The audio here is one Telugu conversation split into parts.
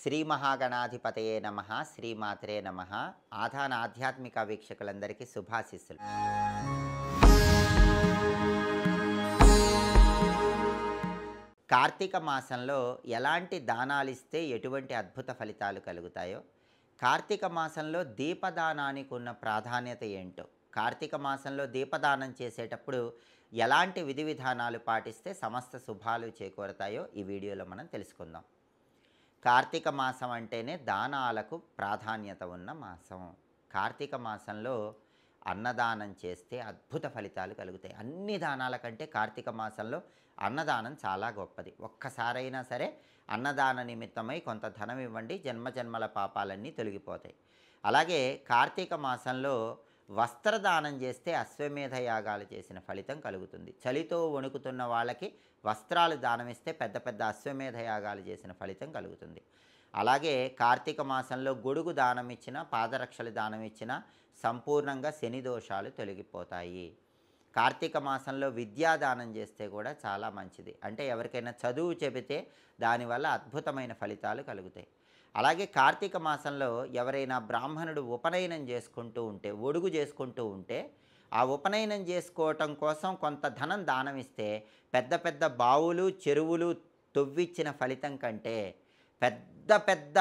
శ్రీ మహాగణాధిపతయే నమః, శ్రీమాత్రే నమః. ఆధాన ఆధ్యాత్మిక వీక్షకులందరికీ శుభాశీస్సులు. కార్తీక మాసంలో ఎలాంటి దానాలిస్తే ఎటువంటి అద్భుత ఫలితాలు కలుగుతాయో, కార్తీక మాసంలో దీపదానానికి ఉన్న ప్రాధాన్యత ఏంటో, కార్తీక మాసంలో దీపదానం చేసేటప్పుడు ఎలాంటి విధి విధానాలు పాటిస్తే సమస్త శుభాలు చేకూరతాయో ఈ వీడియోలో మనం తెలుసుకుందాం. కార్తీక మాసం అంటేనే దానాలకు ప్రాధాన్యత ఉన్న మాసం. కార్తీక మాసంలో అన్నదానం చేస్తే అద్భుత ఫలితాలు కలుగుతాయి. అన్ని దానాల కంటే కార్తీక మాసంలో అన్నదానం చాలా గొప్పది. ఒక్కసారైనా సరే అన్నదాన నిమిత్తమై కొంత ధనం ఇవ్వండి, జన్మజన్మల పాపాలన్నీ తొలగిపోతాయి. అలాగే కార్తీక మాసంలో వస్త్రదానం చేస్తే అశ్వమేధ యాగాలు చేసిన ఫలితం కలుగుతుంది. చలితో వణుకుతున్న వాళ్ళకి వస్త్రాలు దానమిస్తే పెద్ద పెద్ద అశ్వమేధ యాగాలు చేసిన ఫలితం కలుగుతుంది. అలాగే కార్తీక మాసంలో గొడుగు దానం ఇచ్చినా, పాదరక్షలు దానం ఇచ్చినా సంపూర్ణంగా శని దోషాలు తొలగిపోతాయి. కార్తీక మాసంలో విద్యాదానం చేస్తే కూడా చాలా మంచిది. అంటే ఎవరికైనా చదువు చెబితే దానివల్ల అద్భుతమైన ఫలితాలు కలుగుతాయి. అలాగే కార్తీక మాసంలో ఎవరైనా బ్రాహ్మణుడు ఉపనయనం చేసుకుంటూ ఉంటే, ఒడుగు చేసుకుంటూ ఉంటే, ఆ ఉపనయనం చేసుకోవటం కోసం కొంత ధనం దానం ఇస్తే పెద్ద పెద్ద బావులు, చెరువులు తవ్విచ్చిన ఫలితం కంటే, పెద్ద పెద్ద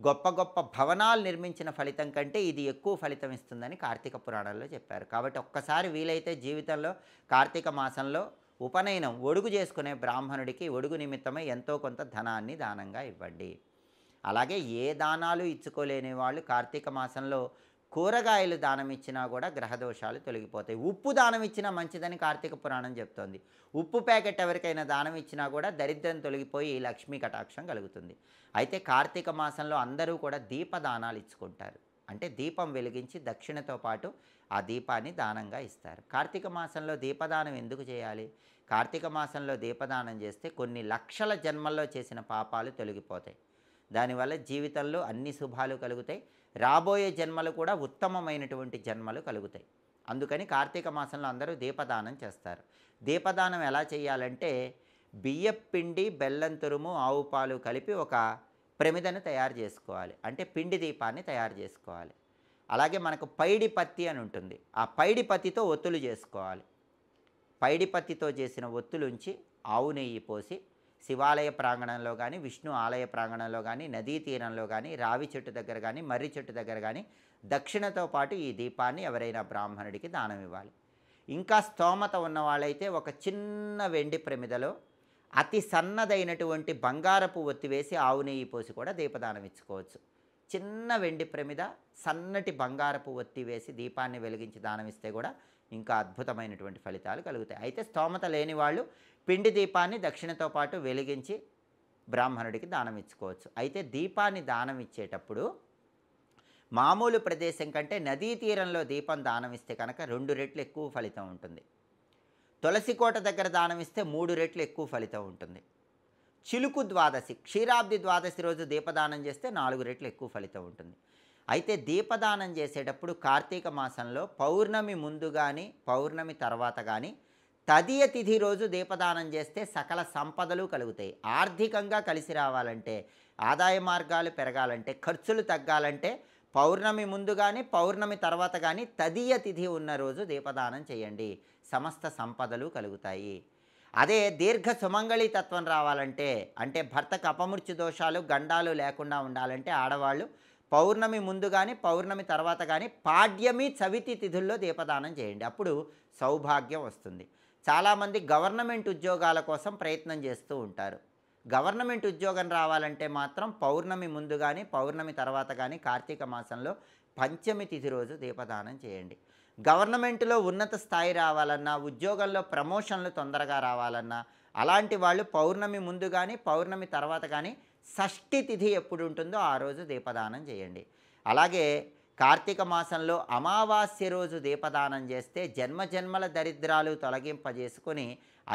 గొప్ప గొప్ప భవనాలు నిర్మించిన ఫలితం కంటే ఇది ఎక్కువ ఫలితం ఇస్తుందని కార్తీక పురాణంలో చెప్పారు. కాబట్టి ఒక్కసారి వీలైతే జీవితంలో కార్తీక మాసంలో ఉపనయనం ఒడుగు చేసుకునే బ్రాహ్మణుడికి ఒడుగు నిమిత్తమై ఎంతో కొంత ధనాన్ని దానంగా ఇవ్వండి. అలాగే ఏ దానాలు ఇచ్చుకోలేని వాళ్ళు కార్తీక మాసంలో కూరగాయలు దానం ఇచ్చినా కూడా గ్రహదోషాలు తొలగిపోతాయి. ఉప్పు దానం ఇచ్చినా మంచిదని కార్తీక పురాణం చెప్తోంది. ఉప్పు ప్యాకెట్ ఎవరికైనా దానం ఇచ్చినా కూడా దరిద్రం తొలగిపోయి లక్ష్మీ కటాక్షం కలుగుతుంది. అయితే కార్తీక మాసంలో అందరూ కూడా దీపదానాలు ఇచ్చుకుంటారు. అంటే దీపం వెలిగించి దక్షిణతో పాటు ఆ దీపాన్ని దానంగా ఇస్తారు. కార్తీక మాసంలో దీపదానం ఎందుకు చేయాలి? కార్తీక మాసంలో దీపదానం చేస్తే కొన్ని లక్షల జన్మల్లో చేసిన పాపాలు తొలగిపోతాయి. దానివల్ల జీవితంలో అన్ని శుభాలు కలుగుతాయి. రాబోయే జన్మలు కూడా ఉత్తమమైనటువంటి జన్మలు కలుగుతాయి. అందుకని కార్తీక మాసంలో అందరూ దీపదానం చేస్తారు. దీపదానం ఎలా చేయాలంటే బియ్యపిండి, బెల్లం తురుము, ఆవు పాలు కలిపి ఒక ప్రమిదను తయారు చేసుకోవాలి. అంటే పిండి దీపాన్ని తయారు చేసుకోవాలి. అలాగే మనకు పైడి పత్తి అని ఉంటుంది. ఆ పైడి పత్తితో ఒత్తులు చేసుకోవాలి. పైడి పత్తితో చేసిన ఒత్తులుంచి ఆవు నెయ్యి పోసి శివాలయ ప్రాంగణంలో కానీ, విష్ణు ఆలయ ప్రాంగణంలో కానీ, నదీ తీరంలో కానీ, రావి చెట్టు దగ్గర కానీ, మర్రి చెట్టు దగ్గర కానీ దక్షిణతో పాటు ఈ దీపాన్ని ఎవరైనా బ్రాహ్మణుడికి దానం ఇవ్వాలి. ఇంకా స్తోమత ఉన్న వాళ్ళైతే ఒక చిన్న వెండి ప్రమిదలో అతి సన్నదైనటువంటి బంగారపు ఒత్తి వేసి ఆవు నెయ్యి పోసి కూడా దీపదానం ఇచ్చుకోవచ్చు. చిన్న వెండి ప్రమిద, సన్నటి బంగారపు ఒత్తి వేసి దీపాన్ని వెలిగించి దానం ఇస్తే కూడా ఇంకా అద్భుతమైనటువంటి ఫలితాలు కలుగుతాయి. అయితే స్తోమత లేని వాళ్ళు పిండి దీపాన్ని దక్షిణతో పాటు వెలిగించి బ్రాహ్మణుడికి దానం ఇచ్చుకోవచ్చు. అయితే దీపాన్ని దానం ఇచ్చేటప్పుడు మామూలు ప్రదేశం కంటే నదీ తీరంలో దీపం దానం ఇస్తే కనుక 2 రెట్లు ఎక్కువ ఫలితం ఉంటుంది. తులసి కోట దగ్గర దానం ఇస్తే 3 రెట్లు ఎక్కువ ఫలితం ఉంటుంది. చిలుకు ద్వాదశి, క్షీరాబ్ది ద్వాదశి రోజు దీపదానం చేస్తే 4 రెట్లు ఎక్కువ ఫలితం ఉంటుంది. అయితే దీపదానం చేసేటప్పుడు కార్తీక మాసంలో పౌర్ణమి ముందు కానీ, పౌర్ణమి తర్వాత కానీ, తదియ తిథి రోజు దీపదానం చేస్తే సకల సంపదలు కలుగుతాయి. ఆర్థికంగా కలిసి రావాలంటే, ఆదాయ మార్గాలు పెరగాలంటే, ఖర్చులు తగ్గాలంటే పౌర్ణమి ముందు కానీ, పౌర్ణమి తర్వాత కానీ తదియ తిథి ఉన్న రోజు దీపదానం చేయండి. సమస్త సంపదలు కలుగుతాయి. అదే దీర్ఘ సుమంగళి తత్వం రావాలంటే, అంటే భర్తకు అపమృత్యు దోషాలు, గండాలు లేకుండా ఉండాలంటే ఆడవాళ్ళు పౌర్ణమి ముందు కానీ, పౌర్ణమి తర్వాత కానీ పాడ్యమి, చవితి తిథుల్లో దీపదానం చేయండి. అప్పుడు సౌభాగ్యం వస్తుంది. చాలామంది గవర్నమెంట్ ఉద్యోగాల కోసం ప్రయత్నం చేస్తూ ఉంటారు. గవర్నమెంట్ ఉద్యోగం రావాలంటే మాత్రం పౌర్ణమి ముందు కానీ, పౌర్ణమి తర్వాత కానీ కార్తీక మాసంలో పంచమి తిథి రోజు దీపదానం చేయండి. గవర్నమెంట్లో ఉన్నత స్థాయి రావాలన్నా, ఉద్యోగంలో ప్రమోషన్లు తొందరగా రావాలన్నా అలాంటి వాళ్ళు పౌర్ణమి ముందు కానీ, పౌర్ణమి తర్వాత కానీ షష్ఠి తిథి ఎప్పుడు ఉంటుందో ఆ రోజు దీపదానం చేయండి. అలాగే కార్తీక మాసంలో అమావాస్య రోజు దీపదానం చేస్తే జన్మజన్మల దరిద్రాలు తొలగింపజేసుకొని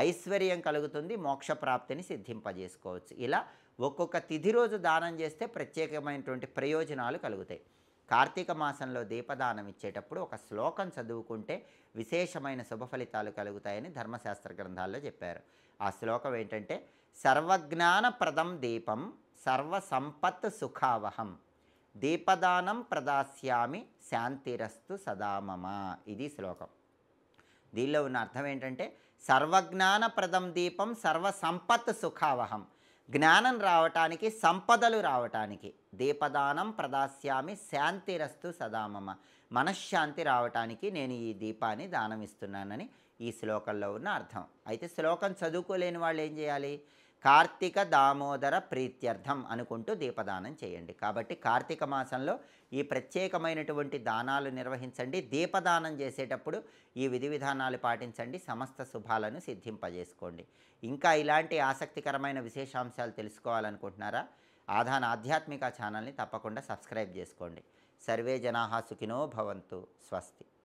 ఐశ్వర్యం కలుగుతుంది, మోక్షప్రాప్తిని సిద్ధింపజేసుకోవచ్చు. ఇలా ఒక్కొక్క తిథి రోజు దానం చేస్తే ప్రత్యేకమైనటువంటి ప్రయోజనాలు కలుగుతాయి. కార్తీక మాసంలో దీపదానం ఇచ్చేటప్పుడు ఒక శ్లోకం చదువుకుంటే విశేషమైన శుభ ఫలితాలు కలుగుతాయని ధర్మశాస్త్ర గ్రంథాల్లో చెప్పారు. ఆ శ్లోకం ఏంటంటే, సర్వజ్ఞానప్రదం దీపం సర్వసంపత్ సుఖావహం. దీపదానం ప్రదాస్యామి శాంతిరస్తు సదా మమ. ఇది శ్లోకం. దీనిలో ఉన్న అర్థం ఏంటంటే, సర్వజ్ఞానప్రదం దీపం సర్వసంపత్ సుఖావహం. జ్ఞానం రావటానికి, సంపదలు రావటానికి దీపదానం ప్రదాస్యామి శాంతిరస్తు సదా మమ. మనశ్శాంతి రావటానికి నేను ఈ దీపాన్ని దానం ఇస్తున్నానని ఈ శ్లోకంలో ఉన్న అర్థం. అయితే శ్లోకం చదువుకోలేని వాళ్ళు ఏం చేయాలి? కార్తీక దామోదర ప్రీత్యర్థం అనుకుంటూ దీపదానం చేయండి. కాబట్టి కార్తీక మాసంలో ఈ ప్రత్యేకమైనటువంటి దానాలు నిర్వహించండి. దీపదానం చేసేటప్పుడు ఈ విధి విధానాలు పాటించండి. సమస్త శుభాలను సిద్ధింపజేసుకోండి. ఇంకా ఇలాంటి ఆసక్తికరమైన విశేషాంశాలు తెలుసుకోవాలనుకుంటున్నారా? ఆధాన్ ఆధ్యాత్మిక ఛానల్ని తప్పకుండా సబ్స్క్రైబ్ చేసుకోండి. సర్వే జనాః సుఖినో భవంతు. స్వస్తి.